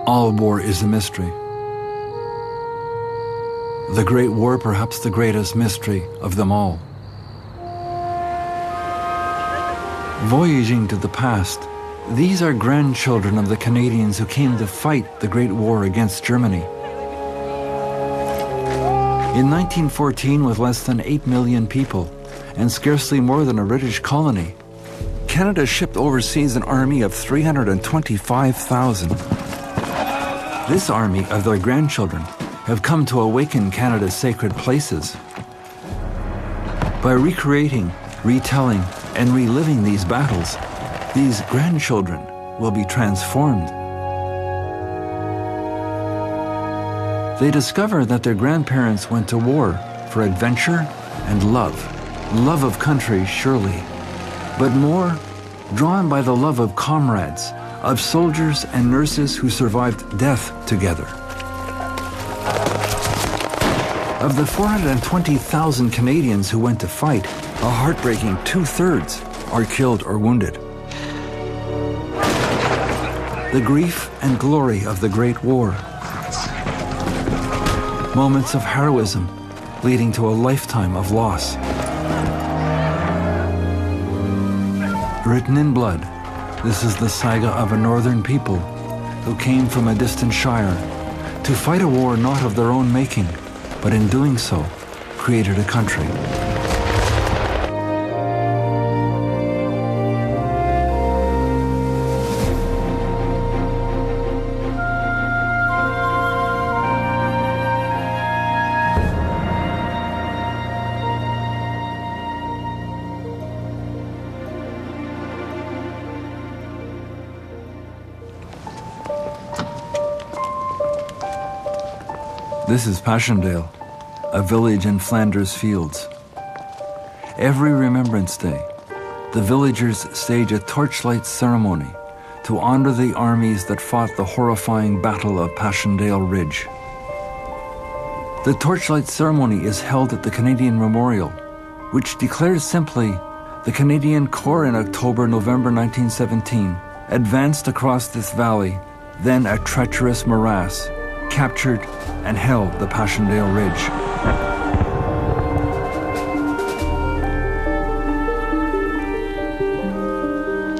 All war is a mystery. The Great War, perhaps the greatest mystery of them all. Voyaging to the past, these are grandchildren of the Canadians who came to fight the Great War against Germany. In 1914, with less than 8 million people and scarcely more than a British colony, Canada shipped overseas an army of 325,000. This army of their grandchildren have come to awaken Canada's sacred places. By recreating, retelling, and reliving these battles, these grandchildren will be transformed. They discover that their grandparents went to war for adventure and love. Love of country, surely, but more drawn by the love of comrades, of soldiers and nurses who survived death together. Of the 420,000 Canadians who went to fight, a heartbreaking 2/3 are killed or wounded. The grief and glory of the Great War. Moments of heroism leading to a lifetime of loss. Written in blood, this is the saga of a northern people who came from a distant shire to fight a war not of their own making, but in doing so, created a country. This is Passchendaele, a village in Flanders fields. Every Remembrance Day, the villagers stage a torchlight ceremony to honor the armies that fought the horrifying Battle of Passchendaele Ridge. The torchlight ceremony is held at the Canadian Memorial, which declares simply the Canadian Corps in October-November 1917 advanced across this valley, then a treacherous morass, captured and held the Passchendaele Ridge.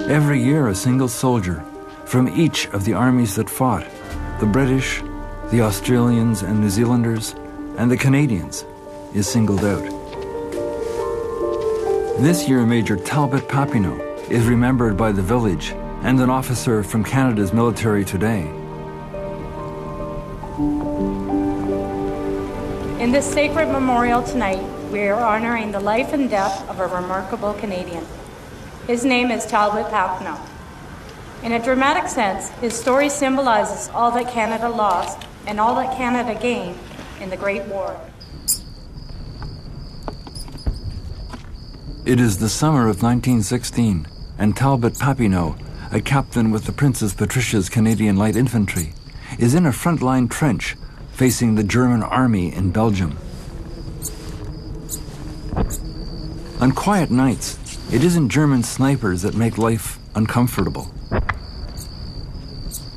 Every year, a single soldier from each of the armies that fought, the British, the Australians and New Zealanders, and the Canadians, is singled out. This year, Major Talbot Papineau is remembered by the village and an officer from Canada's military today. In this sacred memorial tonight, we are honoring the life and death of a remarkable Canadian. His name is Talbot Papineau. In a dramatic sense, his story symbolizes all that Canada lost and all that Canada gained in the Great War. It is the summer of 1916, and Talbot Papineau, a captain with the Princess Patricia's Canadian Light Infantry, is in a front-line trench facing the German army in Belgium. On quiet nights, it isn't German snipers that make life uncomfortable.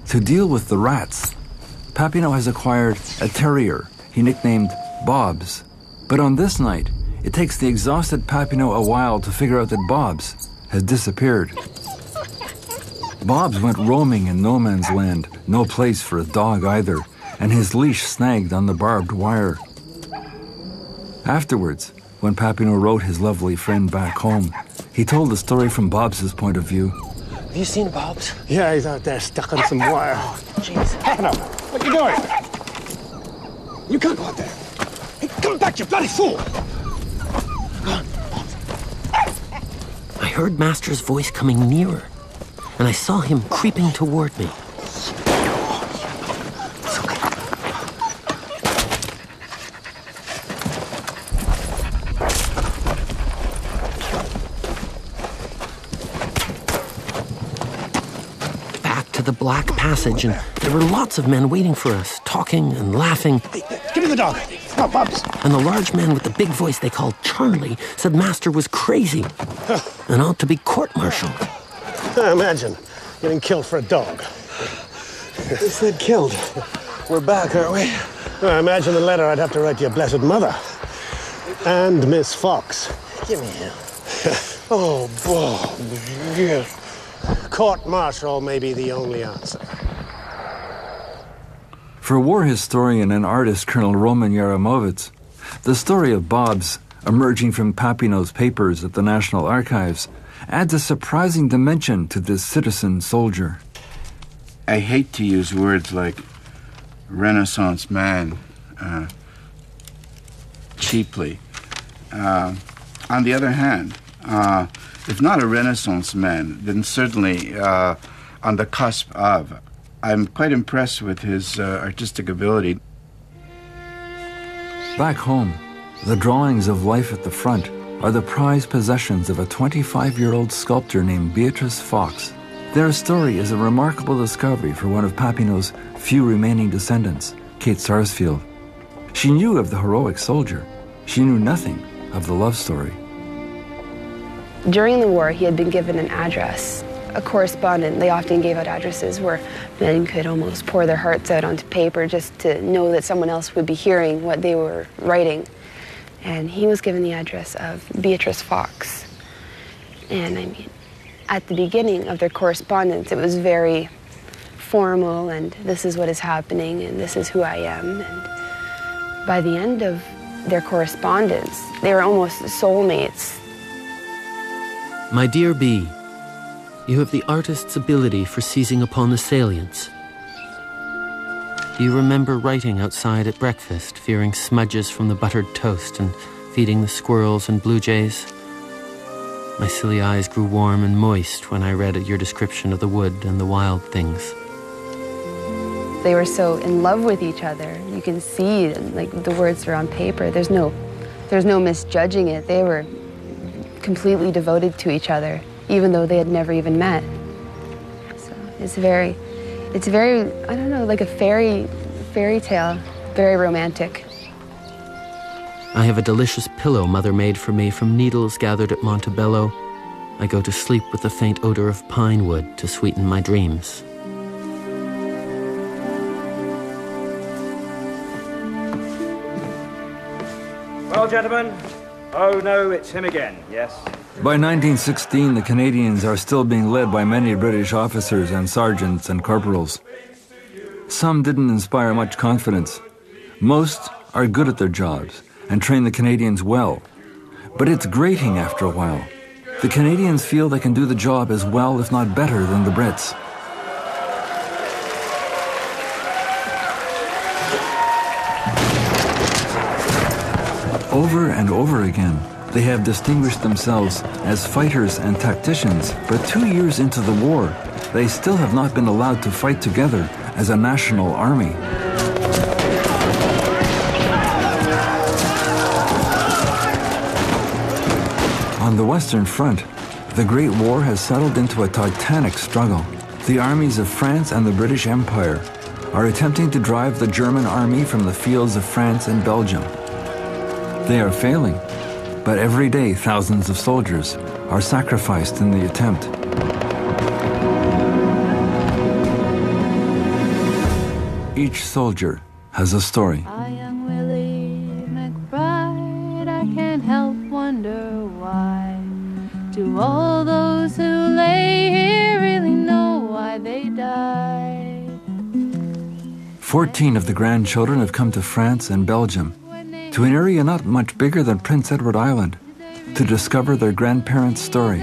To deal with the rats, Papineau has acquired a terrier he nicknamed Bobs. But on this night, it takes the exhausted Papineau a while to figure out that Bobs has disappeared. Bobs went roaming in no man's land, no place for a dog either, and his leash snagged on the barbed wire. Afterwards, when Papineau wrote his lovely friend back home, he told the story from Bob's point of view. Have you seen Bob's? Yeah, he's out there stuck on some wire. Oh, jeez. Papineau, what are you doing? You can't go out there. Hey, come back, you bloody fool! I heard Master's voice coming nearer, and I saw him creeping toward me. The black passage, and there were lots of men waiting for us, talking and laughing. Hey, give me the dog. Come on, Bobs. And the large man with the big voice they called Charlie said Master was crazy and ought to be court-martialed. Imagine getting killed for a dog. They said killed. We're back, aren't we? I imagine the letter I'd have to write to your blessed mother. And Miss Fox. Give me him. Oh, Bob. Yeah. Court-martial may be the only answer. For war historian and artist Colonel Roman Yaramovitz, the story of Bob's emerging from Papineau's papers at the National Archives adds a surprising dimension to this citizen soldier. I hate to use words like Renaissance man cheaply. On the other hand, if not a Renaissance man, then certainly on the cusp of. I'm quite impressed with his artistic ability. Back home, the drawings of life at the front are the prized possessions of a 25-year-old sculptor named Beatrice Fox. Their story is a remarkable discovery for one of Papineau's few remaining descendants, Kate Sarsfield. She knew of the heroic soldier. She knew nothing of the love story. During the war, he had been given an address. A correspondent, they often gave out addresses where men could almost pour their hearts out onto paper just to know that someone else would be hearing what they were writing. And he was given the address of Beatrice Fox. And I mean, at the beginning of their correspondence, it was very formal, and this is what is happening, and this is who I am. And by the end of their correspondence, they were almost soulmates. My dear B, you have the artist's ability for seizing upon the salients. Do you remember writing outside at breakfast, fearing smudges from the buttered toast and feeding the squirrels and blue jays? My silly eyes grew warm and moist when I read your description of the wood and the wild things. They were so in love with each other. You can see, like, the words are on paper. There's no misjudging it. They were completely devoted to each other, even though they had never even met. So it's very, I don't know, like a fairy tale, very romantic. I have a delicious pillow Mother made for me from needles gathered at Montebello. I go to sleep with the faint odor of pine wood to sweeten my dreams. Well, gentlemen, oh no, it's him again, yes? By 1916, the Canadians are still being led by many British officers and sergeants and corporals. Some didn't inspire much confidence. Most are good at their jobs and train the Canadians well. But it's grating after a while. The Canadians feel they can do the job as well, if not better, than the Brits. Over and over again, they have distinguished themselves as fighters and tacticians, but 2 years into the war, they still have not been allowed to fight together as a national army. On the Western Front, the Great War has settled into a titanic struggle. The armies of France and the British Empire are attempting to drive the German army from the fields of France and Belgium. They are failing, but every day thousands of soldiers are sacrificed in the attempt. Each soldier has a story. I am Willie McBride, I can't help wonder why. Do all those who lay here really know why they died? 14 of the grandchildren have come to France and Belgium, to an area not much bigger than Prince Edward Island, to discover their grandparents' story.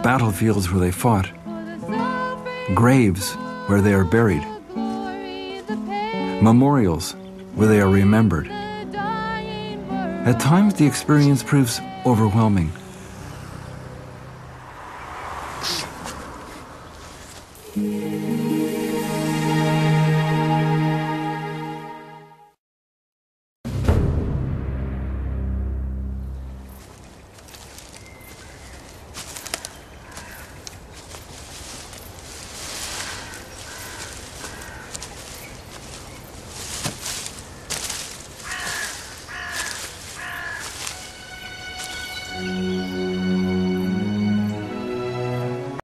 Battlefields where they fought, graves where they are buried, memorials where they are remembered. At times, the experience proves overwhelming.